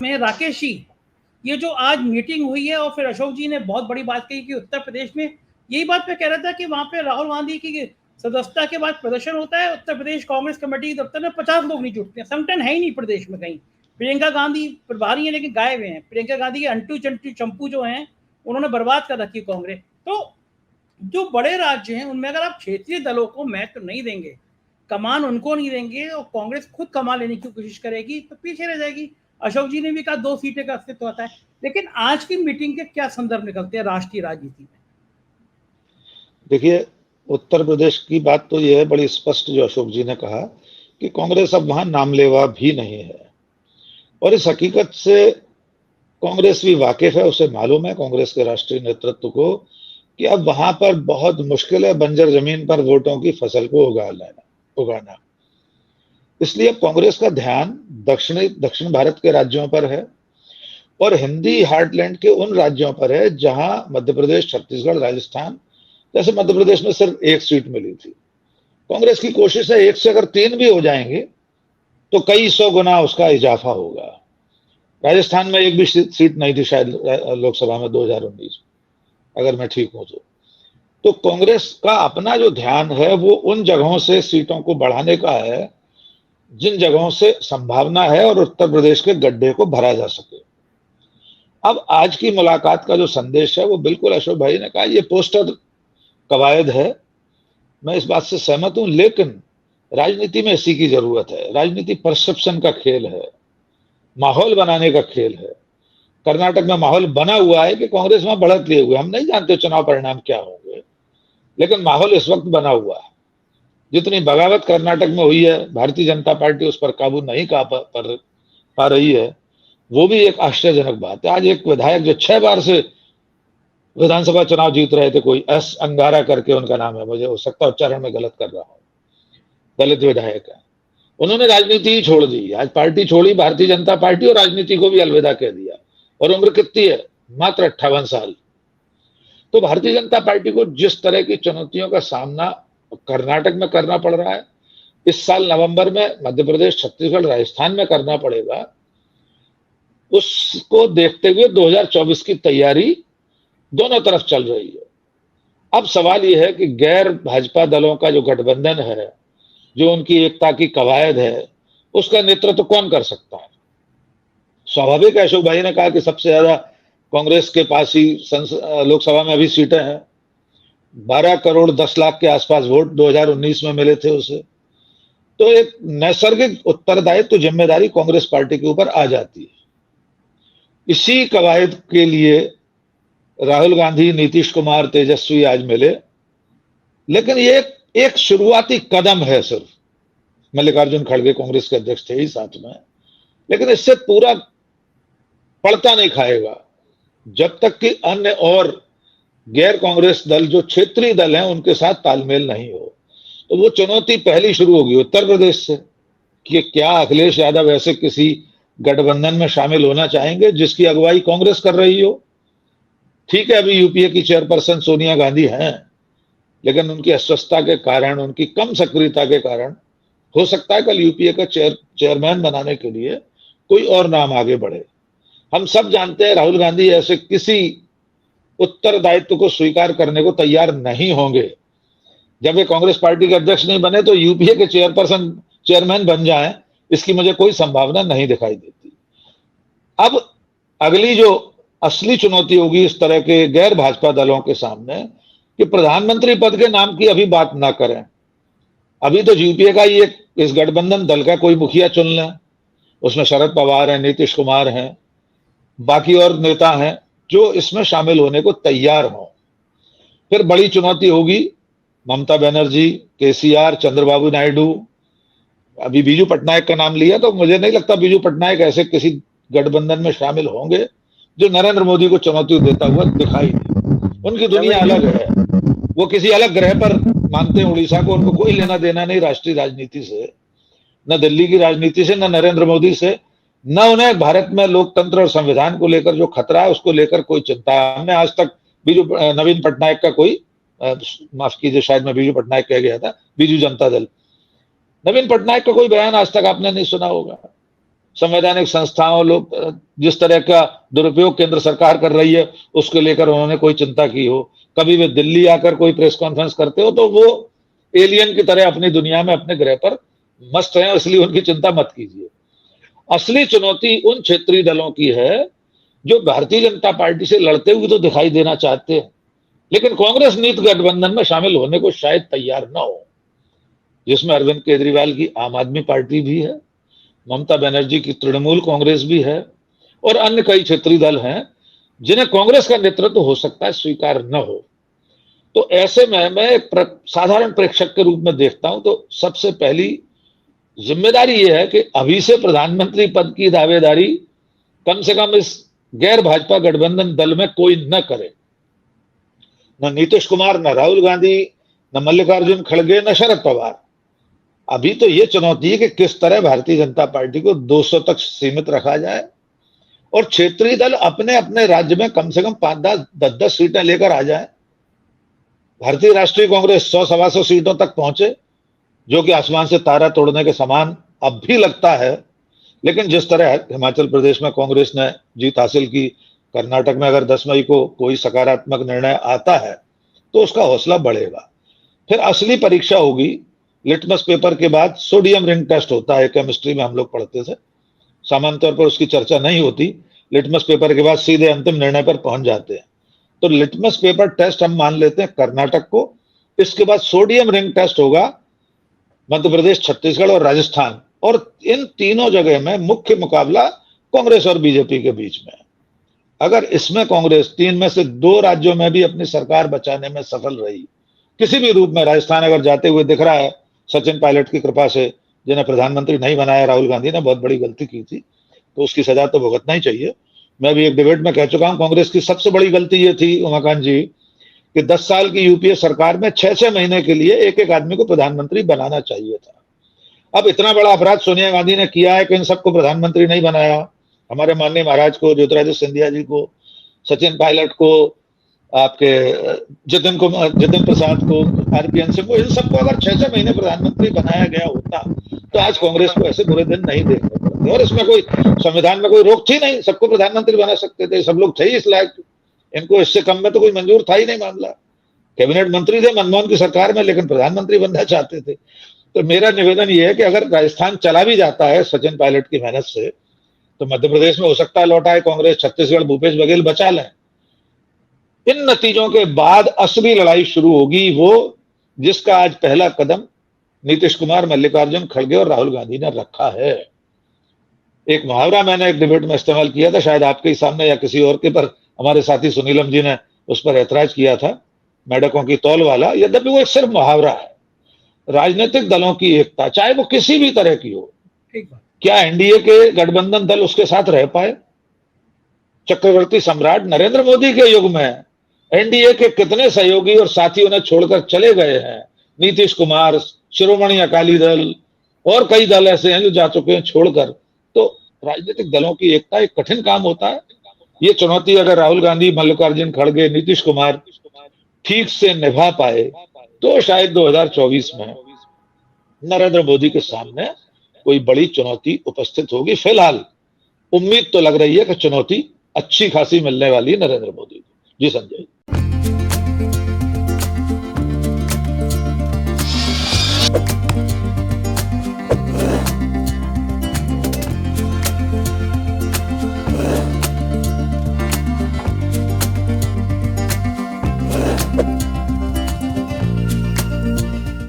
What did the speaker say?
में राकेश जी, ये जो आज मीटिंग हुई है और फिर अशोक जी ने बहुत बड़ी बात कही कि उत्तर प्रदेश में, यही बात मैं कह रहा था कि वहां पे राहुल गांधी की सदस्यता के बाद प्रदर्शन होता है, उत्तर प्रदेश कांग्रेस कमेटी के दफ्तर में 50 लोग नहीं जुटते, संगठन है ही नहीं प्रदेश में कहीं। प्रियंका गांधी प्रभारी है लेकिन गायब हैं। प्रियंका गांधी के अंटू चंटू चंपू जो हैं उन्होंने बर्बाद कर रखी कांग्रेस। तो जो बड़े राज्य हैं उनमें अगर आप क्षेत्रीय दलों को महत्व नहीं देंगे, कमान उनको नहीं देंगे और कांग्रेस खुद कमान लेने की कोशिश करेगी तो पीछे रह जाएगी। अशोक जी ने भी कहा 2 सीटें का अस्तित्व होता है, लेकिन आज की मीटिंग के क्या संदर्भ निकलते हैं राष्ट्रीय राजनीति में? देखिए, उत्तर प्रदेश की बात तो यह है बड़ी स्पष्ट जो अशोक जी ने कहा कि कांग्रेस अब वहां नामलेवा भी नहीं है, और इस हकीकत से कांग्रेस भी वाकिफ है, उसे मालूम है कांग्रेस के राष्ट्रीय नेतृत्व को कि अब वहां पर बहुत मुश्किल है बंजर जमीन पर वोटों की फसल को उगाना। इसलिए अब कांग्रेस का ध्यान दक्षिण भारत के राज्यों पर है और हिंदी हार्टलैंड के उन राज्यों पर है जहां मध्य प्रदेश, छत्तीसगढ़, राजस्थान, जैसे मध्य प्रदेश में सिर्फ 1 सीट मिली थी। कांग्रेस की कोशिश है 1 से अगर 3 भी हो जाएंगे तो कई 100 गुना उसका इजाफा होगा। राजस्थान में 1 भी सीट नहीं थी शायद लोकसभा में 2019, अगर मैं ठीक हूं तो कांग्रेस का अपना जो ध्यान है वो उन जगहों से सीटों को बढ़ाने का है जिन जगहों से संभावना है और उत्तर प्रदेश के गड्ढे को भरा जा सके। अब आज की मुलाकात का जो संदेश है वो बिल्कुल अशोक भाई ने कहा ये पोस्टर कवायद है, मैं इस बात से सहमत हूं, लेकिन राजनीति में इसी की जरूरत है। राजनीति परसेप्शन का खेल है, माहौल बनाने का खेल है। कर्नाटक में माहौल बना हुआ है कि कांग्रेस वहां बढ़त लिए हुए, हम नहीं जानते चुनाव परिणाम क्या होंगे, लेकिन माहौल इस वक्त बना हुआ है। जितनी बगावत कर्नाटक में हुई है, भारतीय जनता पार्टी उस पर काबू नहीं पा रही है, वो भी एक आश्चर्यजनक बात है। आज एक विधायक जो 6 बार से विधानसभा चुनाव जीत रहे थे, कोई एस अंगारा करके उनका नाम है, मुझे हो सकता है उच्चारण में गलत कर रहा हूं, दलित विधायक है, उन्होंने राजनीति ही छोड़ दी। आज पार्टी छोड़ी भारतीय जनता पार्टी और राजनीति को भी अलविदा कह दिया। और उम्र कितनी है? मात्र 58 साल। तो भारतीय जनता पार्टी को जिस तरह की चुनौतियों का सामना कर्नाटक में करना पड़ रहा है, इस साल नवंबर में मध्य प्रदेश, छत्तीसगढ़, राजस्थान में करना पड़ेगा, उसको देखते हुए 2024 की तैयारी दोनों तरफ चल रही है। अब सवाल यह है कि गैर भाजपा दलों का जो गठबंधन है, जो उनकी एकता की कवायद है, उसका नेतृत्व कौन कर सकता है? स्वाभाविक है, अशोक भाई ने कहा कि सबसे ज्यादा कांग्रेस के पास ही लोकसभा में अभी सीटें हैं। 12 करोड़ 10 लाख के आसपास वोट 2019 में मिले थे उसे। तो एक नैसर्गिक उत्तरदायित्व जिम्मेदारी कांग्रेस पार्टी के ऊपर आ जाती है। इसी कवायद के लिए राहुल गांधी, नीतीश कुमार, तेजस्वी आज मिले, लेकिन ये एक शुरुआती कदम है सिर्फ। मल्लिकार्जुन खड़गे कांग्रेस के अध्यक्ष थे ही साथ में, लेकिन इससे पूरा पड़ता नहीं खाएगा जब तक कि अन्य और गैर कांग्रेस दल, जो क्षेत्रीय दल हैं, उनके साथ तालमेल नहीं हो। तो वो चुनौती पहली शुरू होगी उत्तर प्रदेश से कि क्या अखिलेश यादव ऐसे किसी गठबंधन में शामिल होना चाहेंगे जिसकी अगुवाई कांग्रेस कर रही हो। ठीक है, अभी यूपीए की चेयरपर्सन सोनिया गांधी हैं, लेकिन उनकी अस्वस्थता के कारण, उनकी कम सक्रियता के कारण हो सकता है कल यूपीए का चेयरमैन बनाने के लिए कोई और नाम आगे बढ़े। हम सब जानते हैं राहुल गांधी ऐसे किसी उत्तरदायित्व को स्वीकार करने को तैयार नहीं होंगे। जब वे कांग्रेस पार्टी के अध्यक्ष नहीं बने तो यूपीए के चेयरमैन बन जाएं, इसकी मुझे कोई संभावना नहीं दिखाई देती। अब अगली जो असली चुनौती होगी इस तरह के गैर भाजपा दलों के सामने कि प्रधानमंत्री पद के नाम की अभी बात ना करें। अभी तो यूपीए का ही एक इस गठबंधन दल का कोई मुखिया चुन लें, उसमें शरद पवार हैं, नीतीश कुमार हैं, बाकी और नेता हैं जो इसमें शामिल होने को तैयार हों। फिर बड़ी चुनौती होगी ममता बनर्जी, केसीआर, चंद्रबाबू नायडू, अभी बीजू पटनायक का नाम लिया, तो मुझे नहीं लगता बीजू पटनायक ऐसे किसी गठबंधन में शामिल होंगे जो नरेंद्र मोदी को चुनौती देता हुआ दिखाई दे। उनकी दुनिया अलग है, वो किसी अलग ग्रह पर मानते हैं उड़ीसा को, उनको कोई लेना देना नहीं राष्ट्रीय राजनीति से, न दिल्ली की राजनीति से, न नरेंद्र मोदी से, न उन्हें भारत में लोकतंत्र और संविधान को लेकर जो खतरा है उसको लेकर कोई चिंता है। हमने आज तक नवीन पटनायक का कोई, माफ कीजिए शायद मैं बीजू पटनायक कह गया था, बीजू जनता दल, नवीन पटनायक का कोई बयान आज तक आपने नहीं सुना होगा। संवैधानिक संस्थाओं लोग जिस तरह का दुरुपयोग केंद्र सरकार कर रही है उसको लेकर उन्होंने कोई चिंता की हो, कभी वे दिल्ली आकर कोई प्रेस कॉन्फ्रेंस करते हो तो वो एलियन की तरह अपनी दुनिया में अपने ग्रह पर मस्त हैं, इसलिए उनकी चिंता मत कीजिए। असली चुनौती उन क्षेत्रीय दलों की है जो भारतीय जनता पार्टी से लड़ते हुए तो दिखाई देना चाहते हैं, लेकिन कांग्रेस नीति गठबंधन में शामिल होने को शायद तैयार न हो, जिसमें अरविंद केजरीवाल की आम आदमी पार्टी भी है, ममता बनर्जी की तृणमूल कांग्रेस भी है और अन्य कई क्षेत्रीय दल हैं जिन्हें कांग्रेस का नेतृत्व हो सकता है स्वीकार न हो। तो ऐसे में मैं एक साधारण प्रेक्षक के रूप में देखता हूं तो सबसे पहली जिम्मेदारी यह है कि अभी से प्रधानमंत्री पद की दावेदारी कम से कम इस गैर भाजपा गठबंधन दल में कोई न करे, न नीतीश कुमार, न राहुल गांधी, न मल्लिकार्जुन खड़गे, न शरद पवार। अभी तो ये चुनौती है कि किस तरह भारतीय जनता पार्टी को 200 तक सीमित रखा जाए और क्षेत्रीय दल अपने अपने राज्य में कम से कम 5-10 सीटें लेकर आ जाए। भारतीय राष्ट्रीय कांग्रेस 100-125 सीटों तक पहुंचे, जो कि आसमान से तारा तोड़ने के समान अब भी लगता है, लेकिन जिस तरह हिमाचल प्रदेश में कांग्रेस ने जीत हासिल की, कर्नाटक में अगर 10 मई को कोई सकारात्मक निर्णय आता है तो उसका हौसला बढ़ेगा। फिर असली परीक्षा होगी, लिटमस पेपर के बाद सोडियम रिंग टेस्ट होता है, केमिस्ट्री में हम लोग पढ़ते थे, सामान्य तौर पर उसकी चर्चा नहीं होती, लिटमस पेपर के बाद सीधे अंतिम निर्णय पर पहुंच जाते हैं। तो लिटमस पेपर टेस्ट हम मान लेते हैं कर्नाटक को, इसके बाद सोडियम रिंग टेस्ट होगा मध्य प्रदेश, छत्तीसगढ़ और राजस्थान, और इन तीनों जगह में मुख्य मुकाबला कांग्रेस और बीजेपी के बीच में। अगर इसमें कांग्रेस 3 में से 2 राज्यों में भी अपनी सरकार बचाने में सफल रही, किसी भी रूप में, राजस्थान अगर जाते हुए दिख रहा है सचिन पायलट की कृपा से, जिन्हें प्रधानमंत्री नहीं बनाया राहुल गांधी ने, बहुत बड़ी गलती की थी, तो उसकी सजा तो भुगतना ही चाहिए। मैं भी एक डिबेट में कह चुका हूं, कांग्रेस की सबसे बड़ी गलती ये थी उमाकांत जी कि 10 साल की यूपीए सरकार में 6-6 महीने के लिए एक एक आदमी को प्रधानमंत्री बनाना चाहिए था। अब इतना बड़ा अपराध सोनिया गांधी ने किया है कि इन सबको प्रधानमंत्री नहीं बनाया, हमारे माननीय महाराज को, ज्योतिरादित्य सिंधिया जी को, सचिन पायलट को, आपके जितिन प्रसाद को, आरपीएन सिंह को, इन सबको अगर 6-6 महीने प्रधानमंत्री बनाया गया होता तो आज कांग्रेस को ऐसे बुरे दिन नहीं देखने पड़ते। और इसमें कोई संविधान में कोई रोक थी नहीं, सबको प्रधानमंत्री बना सकते थे, सब लोग थे ही इस लायक, इनको इससे कम में तो कोई मंजूर था ही नहीं मामला। कैबिनेट मंत्री थे मनमोहन की सरकार में, लेकिन प्रधानमंत्री बनना चाहते थे। तो मेरा निवेदन यह है कि अगर राजस्थान चला भी जाता है सचिन पायलट की मेहनत से, तो मध्य प्रदेश में हो सकता है लौटा है कांग्रेस, छत्तीसगढ़ भूपेश बघेल बचा लें। इन नतीजों के बाद असली लड़ाई शुरू होगी, वो जिसका आज पहला कदम नीतीश कुमार, मल्लिकार्जुन खड़गे और राहुल गांधी ने रखा है। एक मुहावरा मैंने एक डिबेट में इस्तेमाल किया था, शायद आपके ही सामने या किसी और के, पर हमारे साथी सुनीलम जी ने उस पर ऐतराज किया था, मेढकों की तौल वाला। यद्यपि वो एक सिर्फ मुहावरा है। राजनीतिक दलों की एकता, चाहे वो किसी भी तरह की हो, क्या एनडीए के गठबंधन दल उसके साथ रह पाए? चक्रवर्ती सम्राट नरेंद्र मोदी के युग में एनडीए के कितने सहयोगी और साथी उन्हें छोड़कर चले गए हैं। नीतीश कुमार, शिरोमणि अकाली दल और कई दल ऐसे हैं जो जा चुके हैं छोड़कर। तो राजनीतिक दलों की एकता एक कठिन काम होता है। ये चुनौती अगर राहुल गांधी, मल्लिकार्जुन खड़गे, नीतीश कुमार ठीक से निभा पाए तो शायद 2024 में नरेंद्र मोदी के सामने कोई बड़ी चुनौती उपस्थित होगी। फिलहाल उम्मीद तो लग रही है कि चुनौती अच्छी खासी मिलने वाली है नरेंद्र मोदी को। जी संजय।